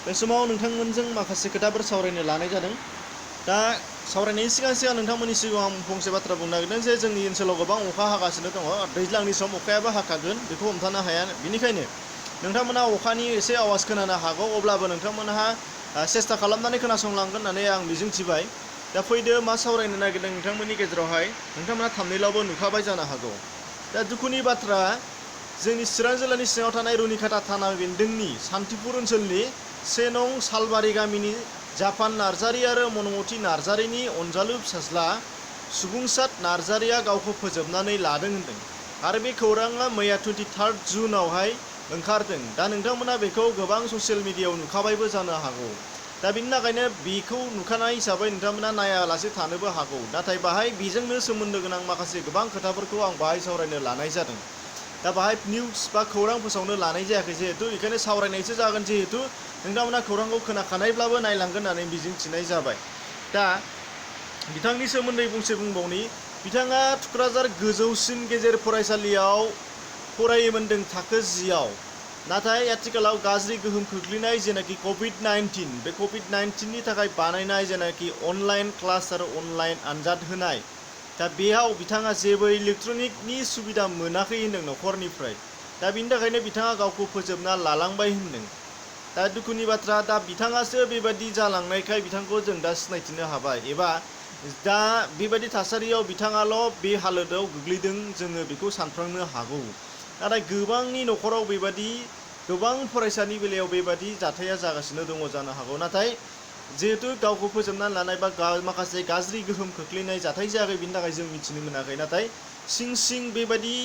बे समाव नोंथांमोनजों माखासे खोथाफोर सावरायनो लानाय जादों। दा सावरायनायनि सिगां नोंथांमोननि सिगाङाव आं फंसे बाथ्रा बुंनो नागिरदों जे जोंनि ओनसोलाव गोबां अखा हागासिनो दङ। दैज्लांनि सम अखायाबो हाखागोन, बेखौ हमथानो हाया। बेनिखायनो नोंथांमोना अखानि एसे आवाज खोनानो हागौ, अब्लाबो नोंथांमोनहा सेस्था खालामनानै खोनासंलांगोन होननानै आं मिजिंथिबाय। दा फैदो मा सावरायनो नागिरदों नोंथांमोननि गेजेरावहाय नोंथांमोना थाम्बनेइलावबो नुखाबाय जानो हागौ। दा दुखुनि बाथ्रा, जोंनि चिरां जिल्लानि सिङाव थानाय रुनिकाटा थाना बेन्दोंनि सान्थिपुर ओनसोलनि 1 नं सालबारि गामिनि जापान नार्जारि आरो मनमति नार्जारिनि अनजालु फिसाज्ला सुबुंसाद नार्जारिया गावखौ फोजोबनानै लादों होनदों आरो बे खौराङा मैया 23 जुनावहाय ओंखारदों। दा नोंथांमोना बेखौ गोबां ससियेल मिडियायाव नुखाबायबो जानो हागौ। दा बिनि थाखायनो बेखौ नुखानाय हिसाबै नोंथांमोना नायालासे थानोबो हागौ। नाथाय बाहाय बेजोंनो सोमोन्दो गोनां माखासे गोबां खोथाफोरखौ आं बाहाय सावरायनो लानाय जादों। दा बाहाय निउस बा खौरां फोसावनो लानाय जायाखै जिहेतु, बेखायनो सावरायनायसो जागोन जिहेतु नोंथांमोना खौरांखौ खोनाखानायब्लाबो नायलांगोन होननानै मिजिंथिनाय जाबाय। दा बिथांनि सोमोन्दै बुंबावनि। बिथाङा थुक्राझार गोजौसिन गेजेर फरायसालियाव फरायोमोनदों थाखो 10आव। नाथाय आथिखालाव गाज्रि गोहोम खोख्लैनाय जेनाखि कभिड-19, बे कभिड-19नि थाखाय बानायनाय जेनाखि अनलाइन क्लास आरो अनलाइन आनजाद होनाय, दा बेयाव बिथाङा जेबो इलेक्ट्रनिकनि सुबिदा मोनाखै होनदों न'खरनिफ्राय। दा बिनि थाखायनो बिथाङा गावखौ फोजोबना लालांबाय होनदों। दा दुखुनि बाथ्रा, दा बिथाङासो बेबायदि जालांनायखाय बिथांखौ जों दा सिनायथिनो हाबाय, एबा दा बेबायदि थासारियाव बिथाङाल' बे हालोदाव गोग्लैदों जोङो बेखौ सानफ्लांनो हागौ। नाथाय गोबांनि न'खराव बेबादि, गोबां फरायसानि बेलायाव बेबादि जाथाया जागासिनो दङ जानो हागौ। नाथाय जिहेतु गावखौ फोजोबनानै लानाय बा माखासे गाज्रि गोहोम खोख्लैनाय जाथाय जायाखै, बिनि थाखाय जों मिथिनो मोनाखै। नाथाय सिं बेबायदि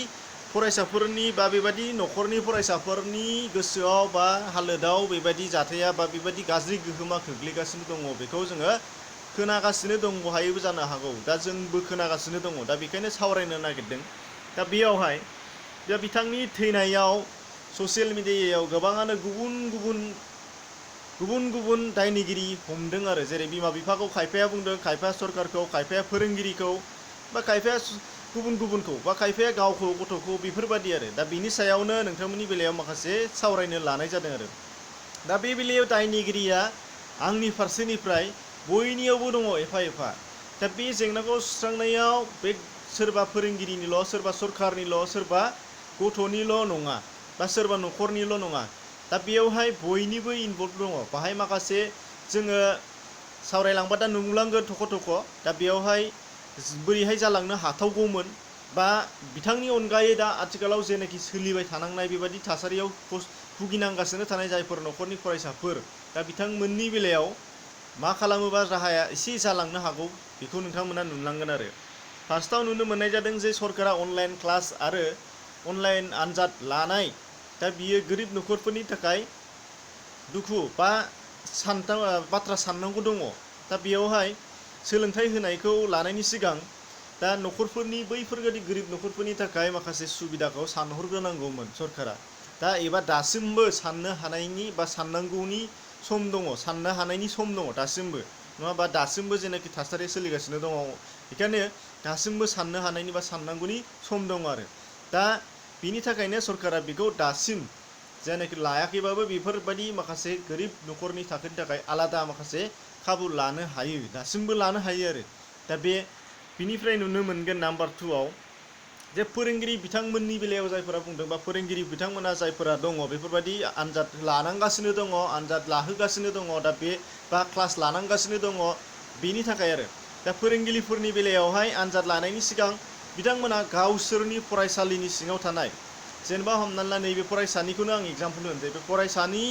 फरायसाफोरनि बा बेबायदि न'खरनि फरायसाफोरनि गोसोआव बा हालोदाव बेबायदि जाथाया बा बेबायदि गाज्रि गोहोमा खोख्लैगासिनो दङ, बेखौ जोङो खोनागासिनो दंबो हायोबो जानो हागौ। दा जोंबो खोनागासिनो दङ। दा बेखायनो सावरायनो नागिरदों। दा बेयावहाय दा बिथांनि थैनायाव ससियेल मिडियायाव गोबाङानो गुबुन गुबुन दायनिगिरि हमदों आरो। जेरै बिमा बिफाखौ खायफाया बुंदों, खायफाया सरकारखौ, खायफाया फोरोंगिरिखौ, बा खायफाया गुबुनखौ, बा खायफाया गावखौ, गथ'खौ, बेफोरबायदि आरो। दा बिनि सायावनो नोंथांमोननि बेलायाव माखासे सावरायनो लानाय जादों आरो। दा बे बेलायाव दायनिगिरिया आंनि फारसेनिफ्राय बयनियावबो दङ एफा एफा। दा बे जेंनाखौ सुस्रांनायाव बे सोरबा फोरोंगिरिनिल', सोरबा सरकारनिल', सोरबा गथ'निल' नङा, बा सोरबा न'खरनिल' नङा। दा बेयावहाय बयनिबो इनभल्भ दङ। बाहाय माखासे जोङो सावरायलांबा दा नुलांगोन थख'। दा बेयावहाय बोरैहाय जालांनो हाथावगौमोन, बा बिथांनि अनगायै दा आथिखालाव जेनाखि सोलिबाय थानांनाय बेबायदि थासारियाव भुगिनांगासिनो थानाय जायफोर न'खरनि फरायसाफोर, दा बिथांमोननि बेलायाव मा खालामोबा राहाया एसे जालांनो हागौ, बेखौ नोंथांमोना नुलांगोन आरो। फार्स्टआव नुनो मोननाय जादों जे सरकारा अनलाइन क्लास आरो अनलाइन आनजाद लानाय, दा बियो गोरिब न'खरफोरनि थाखाय दुखु बा बाथ्रा साननांगौ दङ। दा बेयावहाय सोलोंथाइ होनायखौ लानायनि सिगां दा न'खरफोरनि, बैफोरबायदि गोरिब न'खरफोरनि थाखाय माखासे सुबिदाखौ सानहरग्रोनांगौमोन सरकारा। दा एबा दासिमबो साननो हानायनि बा साननांगौनि सम दङ, साननो हानायनि सम दङ दासिमबो। नङाबा दासिमबो जेनाखि थासारिया सोलिगासिनो दङ, बेखायनो दासिमबो साननो हानायनि बा साननांगौनि सम दङ आरो। दा बिनि थाखायनो सरकारा बेखौ दासिम जायनाखि लायाखैबाबो बेफोरबायदि माखासे गोरिब न'खरनि थाखोनि थाखाय आलादा माखासे खाबु लानो हायो, दासिमबो लानो हायो आरो। दा बिनिफ्राय नुनो मोनगोन नाम्बार 2आव जे फोरोंगिरि बिथांमोननि बेलायाव जायफोरा बुंदों, बा फोरोंगिरि बिथांमोना जायफोरा दङ, बेफोरबायदि आनजाद लानांगासिनो दङ, आनजाद लाहोगासिनो दङ, दा बे बा क्लास लानांगासिनो दङ, बेनि थाखाय आरो। दा फोरोंगिरिफोरनि बेलायावहाय आनजाद लानायनि सिगां बिथांमोना गावसोरनि फरायसालिनि सिङाव थानाय, जेनेबा हमनानै ला नैबे फरायसानिखौनो आं एग्जाम्पल होनोसै, बे फरायसानि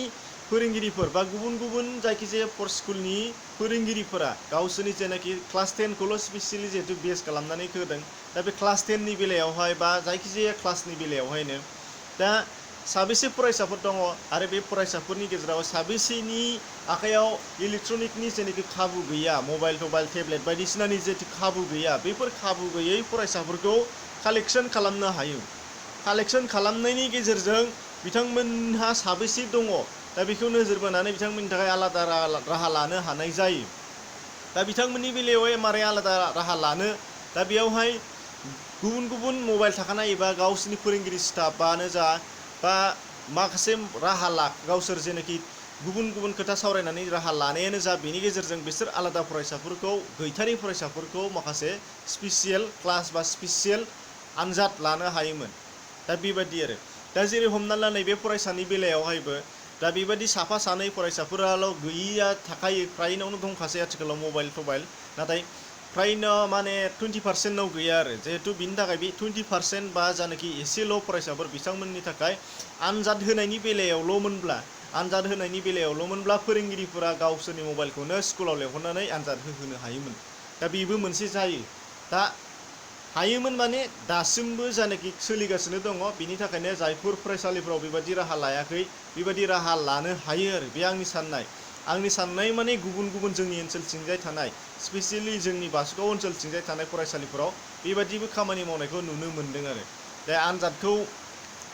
फोरोंगिरिफोर बा गुबुन जायखिजाया स्कुलनि फोरोंगिरिफोरा गावसोरनि जेनाखि क्लास 10खौल' स्पेसियेलि जिहेतु बेस खालामनानै होदों, दा बे क्लास 10नि बेलायावहाय बा जायखिजाया क्लासनि बेलायावहायनो दा साबेसे फरायसाफोर दङ, आरो बे फरायसाफोरनि गेजेराव साबेसेनि आखायाव इलेक्ट्रनिकनि जेनाखि खाबु गैया, मबाइल टेब्लेट बायदिसिनानि जेथु खाबु गैया, बेफोर खाबु गैयै फरायसाफोरखौ कालेक्सन खालामनो हायो। कालेक्सन खालामनायनि गेजेरजों बिथांमोनहा साबेसे दङ, दा बेखौ नोजोर बोनानै बिथांमोननि थाखाय आलादा राहा लानो हानाय जायो। दा बिथांमोननि बेलायावहाय मारै आलादा राहा लानो, दा बेयावहाय गुबुन मबाइल थाखानाय एबा गावसोरनि फोरोंगिरि स्टाफआनो जा, बा माखासे राहा गावसोर जेनाखि गुबुन गुबुन खोथा सावरायनानै राहा लानायानो जा बेनि गेजेरजों बिसोर आलादा फरायसाफोरखौ गैथारि फरायसाफोरखौ माखासे स्पेसियेल क्लास बा स्पेसियेल आनजाद लानो हायोमोन। दा बेबायदि आरो दा जेरै हमना ला नैबे फरायसानि बेलायावहायबो दा बेबायदि साफा सानै फरायसाफोराल' गैयिया थाखायो फ्रायनावनो दंखासै आथिखालाव मबाइल टबाइल नाथाय फ्रायनो माने 20% गैया आरो जिहेतु बिनि थाखाय बे 20% बा जानाखि एसेल' फरायसाफोर बिथांमोननि थाखाय आनजाद होनायनि बेलायावल'मोनब्ला फोरोंगिरिफोरा गावसोरनि मबाइलखौनो स्कुलाव लेंहरनानै आनजाद होहोनो हायोमोन। दा बेबो मोनसे जायो दा हायोमोन माने दासिमबो जानाखि सोलिगासिनो दङ बिनि थाखायनो जायफोर फरायसालिफोराव बेबायदि राहा लायाखै बेबायदि राहा लानो हायो आरो बे आंनि साननाय माने गुबुन गुबुन जोंनि ओनसोलथिंजाय थानाय स्पेसियेलि जोंनि बासुगाव ओनसोलथिंजाय थानाय फरायसालिफोराव बेबायदिबो खामानि मावनायखौ नुनो मोन्दों आरो दा आनजादखौ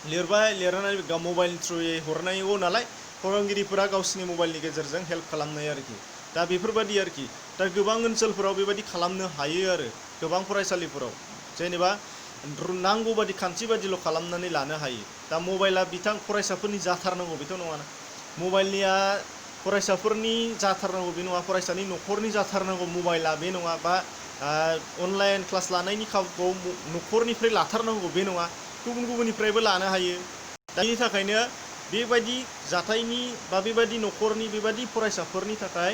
लिरनानै मबाइल थ्रुयै हरनांगौ नालाय फोरोंगिरिफोरा गावसिनि मबाइलनि गेजेरजों हेल्प खालामनाय आरोखि दा बेफोरबायदि आरोखि दा गोबां ओनसोलफोराव बेबायदि खालामनो हायो आरो गोबां फरायसालिफोराव जेनेबा नांगौ बादि खान्थि बादिल' खालामनानै लानो हायो। दा मबाइला फरायसाफोरनि जाथारनांगौ बेथ' नङाना मबाइलनिया फरायसाफोरनि जाथारनांगौ बे नङा फरायसानि न'खरनि जाथारनांगौ मबाइला बे नङा बा अनलाइन क्लास लानायनि खाबुखौ न'खरनिफ्राय लाथारनांगौ बे नङा गुबुन गुबुननिफ्रायबो लानो हायो। दा बेनि थाखायनो बेबायदि जाथायनि बा बेबायदि न'खरनि बेबायदि फरायसाफोरनि थाखाय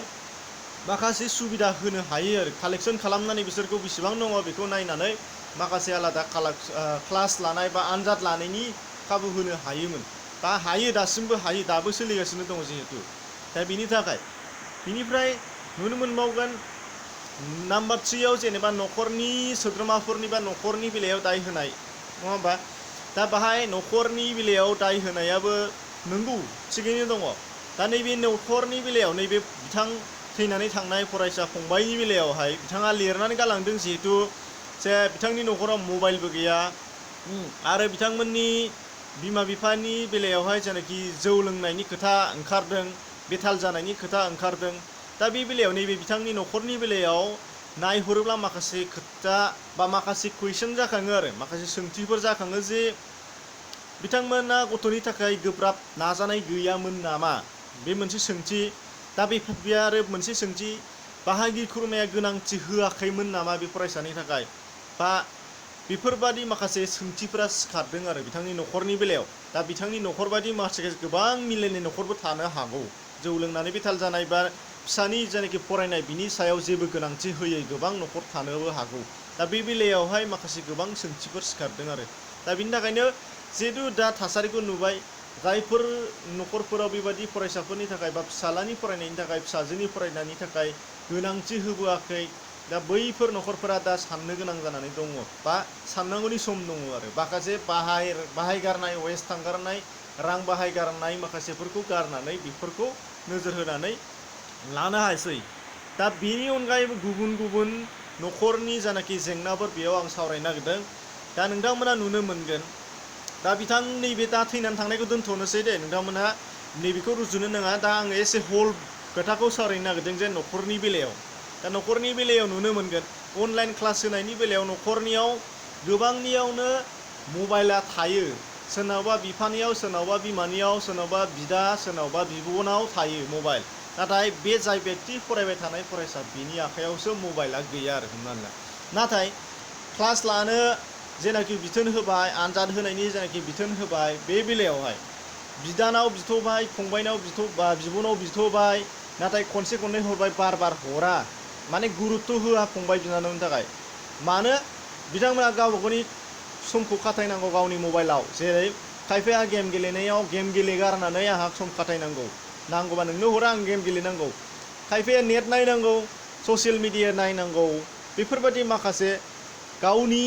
माखासे सुबिदा होनो हायो आरो कालेक्सन खालामनानै बिसोरखौ बेसेबां दङ बेखौ नायनानै माखासे आलादा क्लास लानाय बा आनजाद लानायनि खाबु होनो हायोमोन बा हायो दासिमबो हायो दाबो सोलिगासिनो दङ जिहेतु दा बिनि थाखाय बिनिफ्राय नुनो मोनबावगोन नाम्बार 3आव जेनेबा न'खरनि सोद्रोमाफोरनि बा न'खरनि बेलायाव दाय होनाय नङा होमबा दा बाहाय न'खरनि बेलायाव दाय होनायाबो नंगौ थिगैनो दङ। दा नैबे न'खरनि बेलायाव नैबे बिथां थैनानै थांनाय फरायसा फंबायनि बेलायावहाय बिथाङा लिरनानै गालांदों जिहेतु जे बिथांनि न'खराव मबाइलबो गैया आरो बिथांमोननि बिमा बिफानि बेलायावहाय जेनाखि जौ लोंनायनि खोथा ओंखारदों बेथाल जानायनि खोथा ओंखारदों दा बे बेलायाव नैबे बिथांनि न'खरनि बेलायाव नायहरोब्ला माखासे खोथा बा माखासे कुइसन जाखाङो आरो माखासे सोंथिफोर जाखाङो जे बिथांमोना गथ'नि थाखाय गोब्राब नाजानाय गैयामोन नामा बे मोनसे सोंथि दा बे आरो मोनसे सोंथि बाहागि खुरमाया गोनांथि होआखैमोन नामा बे फरायसानि थाखाय बा बेफोरबादि माखासे सोंथिफोरा सिखारदों आरो बिथांनि न'खरनि बेलायाव दा बिथांनि न'खर बादि माखासे गोबां मिलायनाय न'खरबो थानो हागौ जौ लोंनानै बेथाल जानाय बा फिसानि जायनाखि फरायनाय बिनि सायाव जेबो गोनांथि होयै गोबां न'खर थानोबो हागौ दा बे बेलायावहाय माखासे गोबां सोंथिफोर सिखारदों आरो दा बिनि थाखायनो जिहेतु दा थासारिखौ नुबाय जायफोर न'खरफोराव बेबायदि फरायसाफोरनि थाखाय बा फिसालानि फरायनायनि थाखाय फिसाजोनि फरायनायनि थाखाय गोनांथि होबोआखै दा बैफोर न'खरफोरा दा साननो गोनां जानानै दङ बा साननांगौनि सम दङ आरो माखासे बाहायगारनाय वेस्ट थांगारनाय रां बाहायगारनाय माखासेफोरखौ गारनानै बेफोरखौ नोजोर होनानै लानो हासै। दा बेनि अनगायैबो गुबुन गुबुन न'खरनि जानाखि जेंनाफोर बेयाव आं सावरायनो नागिरदों दा नोंथांमोना नुनो मोनगोन दा बिथां नैबे दा थैनानै थांनायखौ दोनथ'नोसै दे नोंथांमोनहा नैबेखौ रुजुनो नङा दा आङो एसे हल खोथाखौ सावरायनो नागिरदों जे न'खरनि बेलायाव दा न'खरनि बेलायाव नुनो मोनगोन अनलाइन क्लास होनायनि बेलायाव न'खरनियाव गोबांनियावनो मबाइला थायो सोरनावबा बिफानियाव सोरनावबा बिमानियाव सोरनावबा बिदा सोरनावबा बिब'नाव थायो मबाइल नाथाय बे जाय बेक्ति फरायबाय थानाय फरायसा बिनि आखायावसो मबाइला गैया आरो हमनानै ला नाथाय क्लास लानो जेनाखि बिथोन होबाय आनजाद होनायनि जेनाखि बिथोन होबाय बे बेलायावहाय बिदानाव बिथ'बाय फंबायनाव बिब'नाव बिथ'बाय नाथाय खनसे खननै हरबाय बार बार हरा माने गुरुत्थ' होआ फंबाय बिनानावनि थाखाय मानो बिथांमोना गावबा गावनि समखौ खाथायनांगौ गावनि मबाइलाव जेरै खायफाया गेम गेलेनायाव गेम गेलेगारनानै आंहा सम खाथायनांगौ नांगौबा नोंनो हरा आं गेम गेलेनांगौ खायफाया नेट नायनांगौ ससियेल मिडिया नायनांगौ बेफोरबायदि माखासे गावनि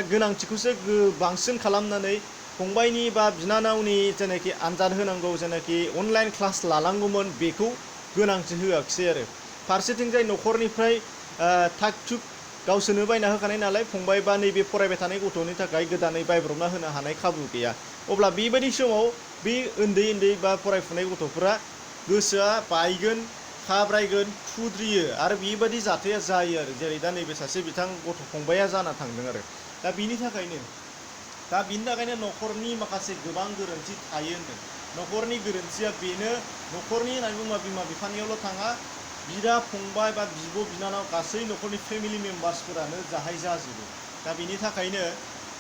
गोनांथिखौसो बांसिन खालामनानै फंबायनि बा बिनानावनि जेनाखि आनजाद होनांगौ जेनाखि अनलाइन क्लास लानांगौमोन बेखौ गोनांथि होआखिसै आरो फारसेथिंजाय न'खरनिफ्राय थाग थुग गावसोरनो बायना होखानाय नालाय फंबाय बा नैबे फरायबाय थानाय गथ'नि थाखाय गोदानै बायब्रबना होनो हानाय खाबु गैया अब्ला बेबायदि समाव बे उन्दै बा फरायफुनाय गथ'फोरा गोसोआ बायगोन खाब्रायगोन खुद्रियो आरो बेबायदि जाथाया जायो आरो जेरै दा नैबे सासे बिथां गथ' फंबाया जाना थांदों आरो दा बिनि थाखायनो न'खरनि माखासे गोबां गोरोन्थि थायो होनदों न'खरनि गोरोन्थिया बेनो न'खरनि होननानै बुङोबा बिमा बिफानियावल' थाङा बिदा फंबाय बा बिब' बिनानाव गासै न'खरनि फेमिलि मेम्बार्सफोरानो जाहाय जाजोबो दा बेनि थाखायनो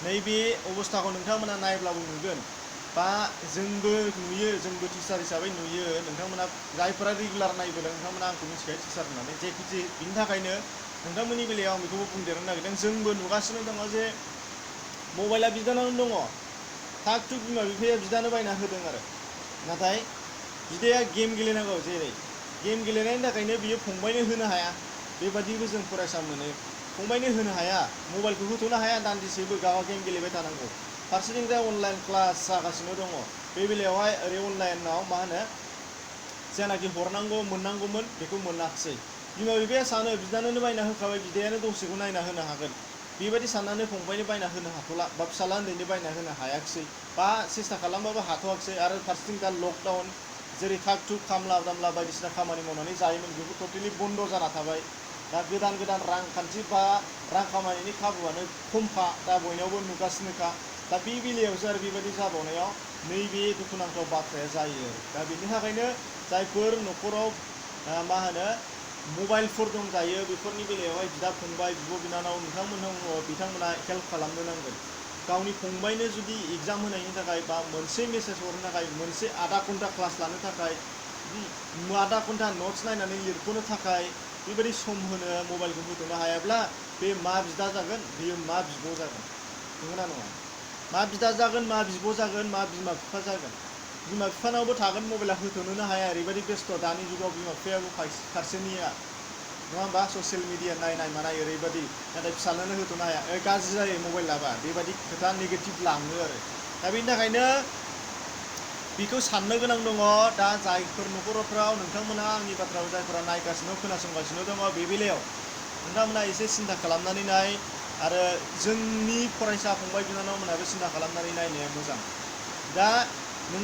नैबे अबस्थाखौ नोंथांमोना नायब्लाबो नुगोन बा जोंबो नुयो जोंबो टिचार हिसाबै नुयो नोंथांमोना जायफोरा रेगुलार नायबोदों नोंथांमोना आंखौ मिथिखायो टिचार होननानै जेखि बिनि थाखायनो नोंथांमोननि बेलायाव आं बेखौबो बुंदेरनो नागिरदों जोंबो नुगासिनो दङ जे मबाइला बिदानावनो दङ थाग थुग बिमा बिफाया बिदानो बायना होदों आरो नाथाय बिदाया गेम गेलेनांगौ जेरै गेम गेलेनायनि थाखायनो बियो फंबायनो होनो हाया बेबादिबो जों फरायसा मोनो फंबायनो होनो हाया मबाइलखौ होथ'नो हाया दान्दिसेबो गावहा गेम गेलेबाय थानांगौ फारसेथिं जाय अनलाइन क्लास जागासिनो दङ बे बेलायावहाय ओरै अनलाइनाव मा होनो जेनाखि हरनांगौ मोननांगौमोन बेखौ मोनाखिसै बिमा बिफाया सानो बिदानोनो बायना होखाबाय बिदायानो दसेखौ नायना होनो हागोन बेबायदि साननानै फंबायनो बायना होनो हाथ'ला बा फिसाला उन्दैनो बायना होनो हायाखिसै बा सेस्था खालामबाबो हाथ'वाखिसै आरो फारसेथिं दा लकडाउन जेरै थाग थुग खामला दामला बायदिसिना खामानि मावनानै जायोमोन बेफोर टटेलि बन्द' जाना थाबाय दा गोदान गोदान रांखान्थि बा रां खामायनायनि खाबुआनो खमखा दा बयनावबो नुगासिनोखा दा बे बेलायावसो आरो बेबायदि जाबावनायाव नैबे दुखुनांथाव बाथ्राया जायो दा बेनि थाखायनो जायफोर न'खराव मा होनो मबाइलफोर दंजायो बेफोरनि बेलायावहाय बिदा फंबाय बिब' बिनानाव नोंथांमोनहा बिथांमोना हेल्प खालामनो नांगोन गावनि फंबायनो जुदि एग्जाम होनायनि थाखाय बा मोनसे मेसेज हरनो थाखाय मोनसे आधा घन्टा क्लास लानो थाखाय आधा घन्टा नट्स नायनानै लिरख'नो थाखाय बेबायदि सम होनो मबाइलखौ होथ'नो हायाब्ला बे मा बिदा जागोन बेयो मा बिब' जागोन नंगौना नङा मा बिदा जागोन मा बिब' जागोन मा बिमा बिफा जागोन बिमा बिफानावबो थागोन मबाइला होथ'नोनो हाया ओरैबायदि बेस्थ' दानि जुगाव बिमा बिफायाबो फारसेनिया नङा होमबा ससियेल मिडिया नायनाय मानाय ओरैबायदि नाथाय फिसालानो होथ'नो हाया गाज्रि जायो मबाइल लाबा बेबायदि खोथा नेगेटिभ लाङो आरो दा बेनि थाखायनो बेखौ साननो गोनां दङ दा जायफोर न'खरफ्राव नोंथांमोना आंनि बाथ्राखौ जायफोरा नायगासिनो खोनासंगासिनो दङ बे बेलायाव नोंथांमोना एसे सिन्था खालामनानै नाय आरो जोंनि फरायसा फंबाय बिनानावमोनाबो सिन्था खालामनानै नायनाया मोजां दा नों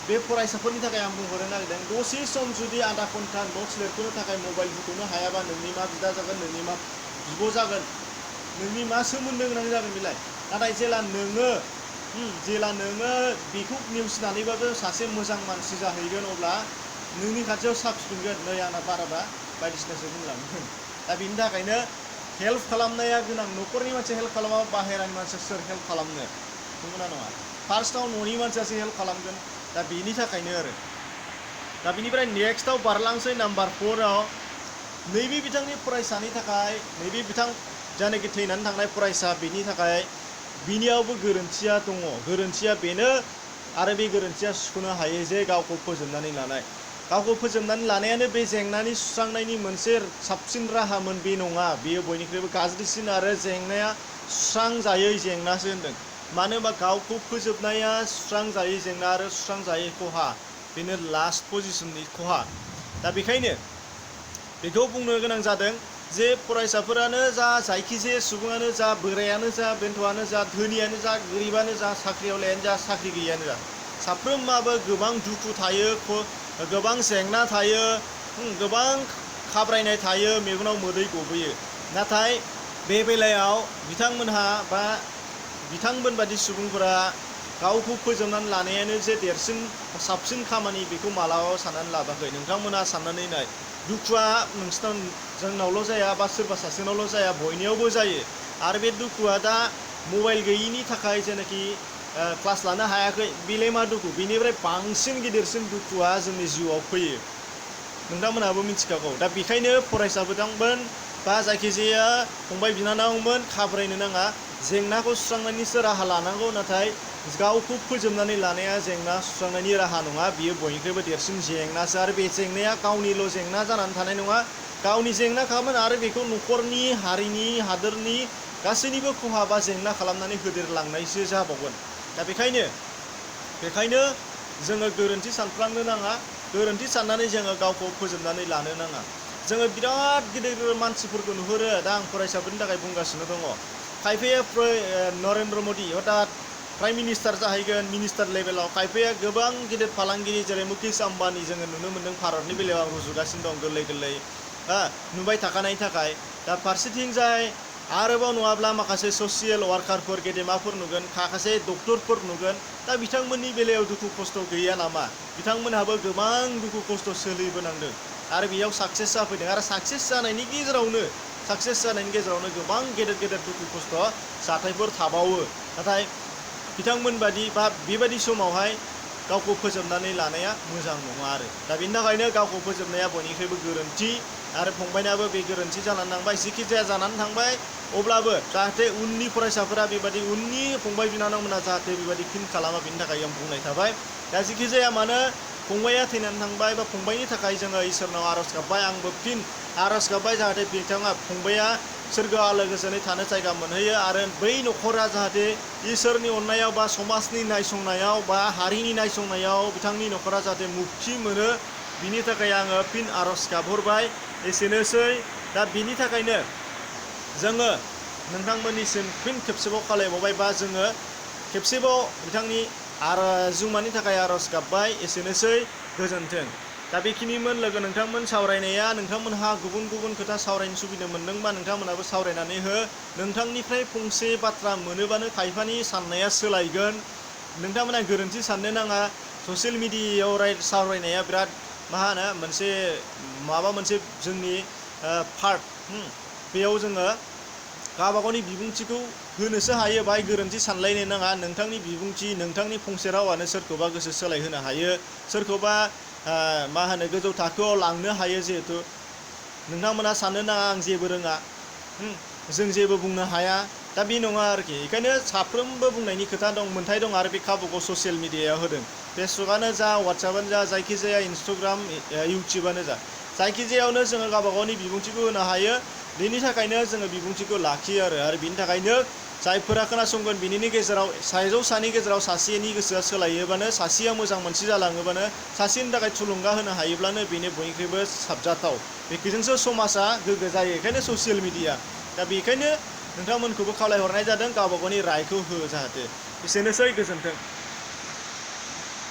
बे फरायसाफोरनि थाखाय आं बुंहरनो नागिरदों दसे सम जुदि आधा घन्टा नट्स लिरख'नो थाखाय मबाइल होथ'नो हायाबा नोंनि मा बिदा जागोन नोंनि मा बिब' जागोन नोंनि मा सोमोन्दो गोनां जागोन बेलाय नाथाय जेला नोङो बेखौ नेवसिनानैबाबो सासे मोजां मानसि जाहैगोन अब्ला नोंनि खाथियाव साफिनगोन नै आंना बाराबा बायदिसिनासो बुंलांगोन दा बेनि थाखायनो हेल्प खालामनाया गोनां न'खरनि मानसि हेल्प खालामा बाहेरानि मानसिया सोर हेल्प खालामनो नंगौना नङा फार्स्टआव न'नि मानसियासो हेल्प खालामगोन दा बेनि थाखायनो आरो दा बेनिफ्राय नेक्स्टआव बारलांसै नाम्बार 4आव नैबे बिथांनि फरायसानि थाखाय नैबे बिथां जायनाखि थैनानै थांनाय फरायसा बेनि थाखाय बिनियावबो गोरोन्थिया दङ गोरोन्थिया बेनो आरो बे गोरोन्थिया सुख'नो हायो जे गावखौ फोजोबनानै लानाय गावखौ फोजोबनानै लानायानो बे जेंनानि सुस्रांनायनि मोनसे साबसिन राहामोन बे नङा बेयो बयनिख्रुइबो गाज्रिसिन आरो जेंनाया सुस्रांजायै जेंनासो होनदों मानो होनबा गावखौ फोजोबनाया सुस्रांजायै जेंना आरो सुस्रांजायै खहा बेनो लास्ट पजिशननि खहा दा बेखायनो बेखौ बुंनो गोनां जादों जे फरायसाफोरानो जा जायखिजाया सुबुङानो जा बोरायानो जा बेन्थ'आनो जा धोनियानो जा गोरिबानो जा साख्रिआवलायानो जा साख्रि गैयियानो जा साफ्रोमाबो गोबां दुखु थायो गोबां जेंना थायो गोबां खाब्रायनाय थायो मेगनाव मोदै गबोयो नाथाय बे बेलायाव बिथांमोनहा बा बिथांमोन बादि सुबुंफोरा गावखौ फोजोबनानै लानायानो जे देरसिन साबसिन खामानि बेखौ मालाबाबो साननानै लाबाखै नोंथांमोना साननानै नाय दुखुआ जोंनावल' जाया बा सोरबा सासेनावल' जाया बयनियावबो जायो आरो बे दुखुआ दा मबाइल गैयिनि थाखाय जेनाखि क्लास लानो हायाखै बेलाय मा दुखु बेनिफ्राय बांसिन गिदिरसिन दुखुआ जोंनि जिउआव फैयो नोंथांमोनाबो मिथिखागौ दा बेखायनो फरायसाफोरमोन बा जायखिजाया फंबाय बिनानावमोन खाब्रायनो नाङा जेंनाखौ सुस्रांनायनिसो राहा लानांगौ नाथाय गावखौ फोजोबनानै लानाया जेंना सुस्रांनायनि राहा नङा बियो बयनिख्रुइबो देरसिन जेंनासो आरो बे जेंनाया गावनिल' जेंना जानानै थानाय नङा गावनि जेंना खालामोन आरो बेखौ न'खरनि हारिनि हादोरनि गासैनिबो खहा बा जेंना खालामनानै होदेरलांनायसो जाबावगोन दा बेखायनो जोङो गोरोन्थि सानफ्लांनो नाङा गोरोन्थि साननानै जोङो गावखौ फोजोबनानै लानो नाङा जोङो बिराद गिदिर गिदिर मानसिफोरखौ नुहुरो दा आं फरायसाफोरनि थाखाय बुंगासिनो दङ खायफाया नरेन्द्र मदि हथात प्राइम मिनिस्टार जाहैगोन मिनिस्टार लेभेलाव खायफाया गोबां गिदिर फालांगिरि जेरै मुकेश आम्बानी जोङो नुनो मोन्दों भारतनि बेलायाव आं रुजुगासिनो दं गोरलै नुबाय थाखानायनि थाखाय दा फारसेथिंजाय आरोबाव नङाब्ला माखासे ससियेल वार्कारफोर गेदेमाफोर नुगोन माखासे डक्टरफोर नुगोन दा बिथांमोननि बेलायाव दुखु खस्थ' गैया नामा बिथांमोनहाबो गोबां दुखु खस्थ' सोलिबोनांदों आरो बेयाव साक्सेस जाफैदों आरो साक्सेस जानायनि गेजेरावनो गोबां गेदेर गेदेर दुखु खस्थ' जाथायफोर थाबावो नाथाय बिथांमोन बादि बा बेबादि समावहाय गावखौ फोजोबनानै लानाया मोजां नङा आरो दा बेनि थाखायनो गावखौ फोजोबनाया बयनिख्रुइबो गोरोन्थि आरो फंबायनाबो बे गोरोन्थि जानानै थांबाय जिखि जाया जानानै थांबाय अब्लाबो जाहाथे उननि फरायसाफोरा बेबादि उननि फंबाय बिनानावमोना जाहाथे बेबादि फिन खालामा बिनि थाखाय आं बुंनाय थाबाय दा जिखि जाया मानो फंबाया थैनानै थांबाय बा फंबायनि थाखाय जोङो इसोरनाव आर'ज गाबबाय आंबो फिन आर'ज गाबबाय जाहाथे बिथाङा फंबाया सोरगोआव आलो गोजोनै थानो जायगा मोनहैयो आरो बै न'खरा जाहाथे इसोरनि अननायाव बा समाजनि नायसंनायाव बा हारिनि नायसंनायाव बिथांनि न'खरा जाहाथे मुक्ति मोनो बिनि थाखाय आङो फिन आर'ज गाबहरबाय एसेनोसै दा बिनि थाखायनो जोङो नोंथांमोननिसिम फिन खेबसेबाव खावलायबावबाय बा जोङो खेबसेबाव बिथांनि जिउमानि थाखाय आर'ज गाबबाय एसेनोसै गोजोन्थों दा बेखिनिमोन लोगो नोंथांमोन सावरायनाया नोंथांमोनहा गुबुन गुबुन खोथा सावरायनो सुबिदा मोनदोंबा नोंथांमोनहाबो सावरायनानै हो नोंथांनिफ्राय फंसे बाथ्रा मोनोबानो खायफानि साननाया सोलायगोन नोंथांमोना गोरोन्थि साननो नाङा ससियेल मिडियायाव सावरायनाया बिराद मा होनो मोनसे माबा मोनसे जोंनि पार्ट बेयाव जोङो गावबागावनि बिबुंथिखौ होनोसो हायो बाहाय गोरोन्थि सानलायनो नाङा नोंथांनि बिबुंथि नोंथांनि फंसे रावानो सोरखौबा गोसो सोलायहोनो हायो सोरखौबा मा होनो गोजौ थाखोआव लांनो हायो जिहेथु नोंथांमोना साननो नाङा आं जेबो रोङा जों जेबो बुंनो हाया दा बे नङा आरोखि बेखायनो साफ्रोमबो बुंनायनि खोथा दं मोन्थाय दं आरो बे खाबुखौ ससियेल मिडियायाव होदों फेसबुकआनो जा वाट्सएपआनो जा जायखिजाया इन्सटाग्राम इउटुबानो जा जायखिजायावनो जोङो गावबागावनि बिबुंथिखौ होनो हायो बेनि थाखायनो जोङो बिबुंथिखौ लाखियो आरो बिनि थाखायनो जायफोरा खोनासंगोन बिनिनि गेजेराव सानि गेजेराव सासेनि गोसोआ सोलायोबानो सासेया मोजां मोनसे जालाङोबानो सासेनि थाखाय थुलुंगा होनो हायोब्लानो बेनो बयनिख्रुइबो साबजाथाव बेजोंसो समाजा गोग्गो जायो बेखायनो ससियेल मिडिया दा बेखायनो नोंथांमोनखौबो खावलायहरनाय जादों गावबागावनि रायखौ हो जाहाथे एसेनोसै गोजोन्थों।